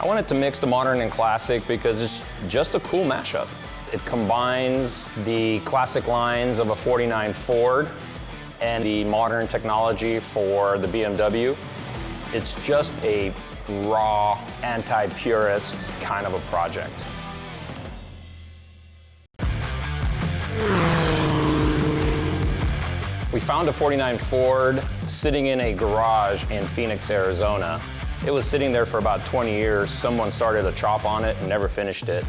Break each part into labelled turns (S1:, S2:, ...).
S1: I wanted to mix the modern and classic because it's just a cool mashup. It combines the classic lines of a 49 Ford and the modern technology for the BMW. It's just a raw, anti-purist kind of a project. We found a 49 Ford sitting in a garage in Phoenix, Arizona. It was sitting there for about 20 years. Someone started a chop on it and never finished it.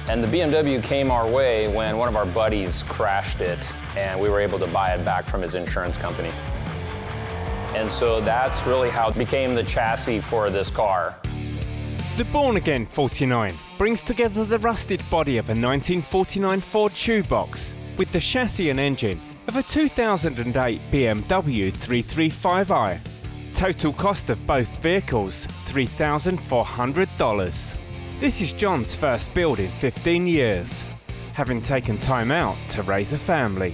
S1: And the BMW came our way when one of our buddies crashed it, and we were able to buy it back from his insurance company. And so that's really how it became the chassis for this car.
S2: The born-again 49 brings together the rusted body of a 1949 Ford shoebox with the chassis and engine of a 2008 BMW 335i. Total cost of both vehicles, $3,400. This is John's first build in 15 years, having taken time out to raise a family.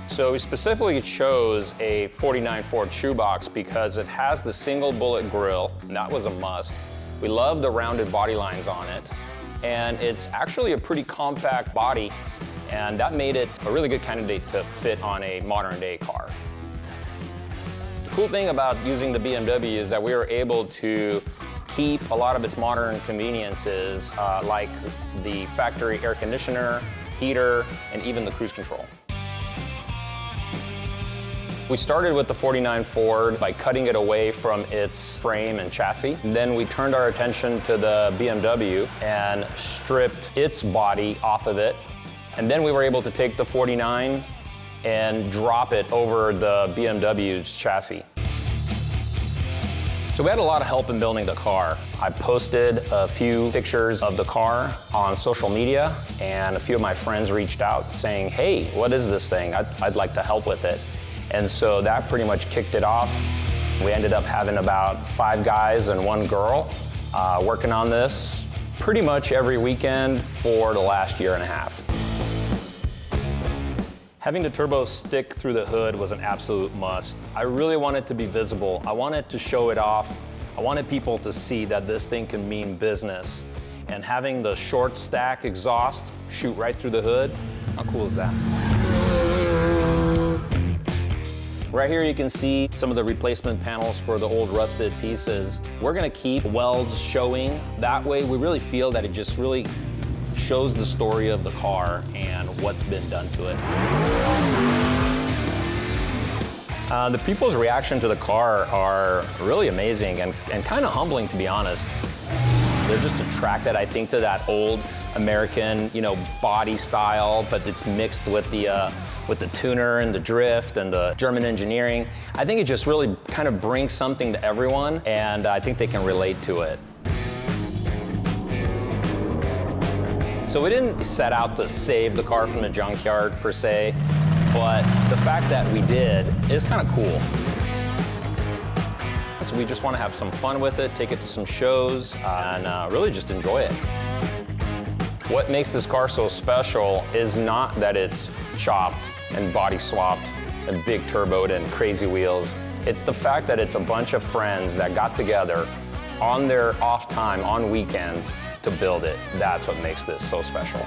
S1: So we specifically chose a 49 Ford shoebox because it has the single bullet grille, and that was a must. We love the rounded body lines on it, and it's actually a pretty compact body, and that made it a really good candidate to fit on a modern day car. The cool thing about using the BMW is that we were able to keep a lot of its modern conveniences, like the factory air conditioner, heater, and even the cruise control. We started with the 49 Ford by cutting it away from its frame and chassis. Then we turned our attention to the BMW and stripped its body off of it. And then we were able to take the 49 and drop it over the BMW's chassis. So we had a lot of help in building the car. I posted a few pictures of the car on social media, and a few of my friends reached out saying, hey, what is this thing? I'd like to help with it. And so that pretty much kicked it off. We ended up having about 5 guys and 1 girl working on this pretty much every weekend for the last year and a half. Having the turbo stick through the hood was an absolute must. I really wanted to be visible. I wanted to show it off. I wanted people to see that this thing can mean business. And having the short stack exhaust shoot right through the hood, how cool is that? Right here you can see some of the replacement panels for the old rusted pieces. We're gonna keep welds showing. That way we really feel that it just really shows the story of the car and what's been done to it. The people's reaction to the car are really amazing and kind of humbling, to be honest. They're just attracted, I think, to that old American, body style, but it's mixed with the tuner and the drift and the German engineering. I think it just really kind of brings something to everyone, and I think they can relate to it. So we didn't set out to save the car from the junkyard per se, but the fact that we did is kind of cool. So we just want to have some fun with it, take it to some shows, and really just enjoy it. What makes this car so special is not that it's chopped and body swapped and big turboed and crazy wheels. It's the fact that it's a bunch of friends that got together on their off time, on weekends, to build it. That's what makes this so special.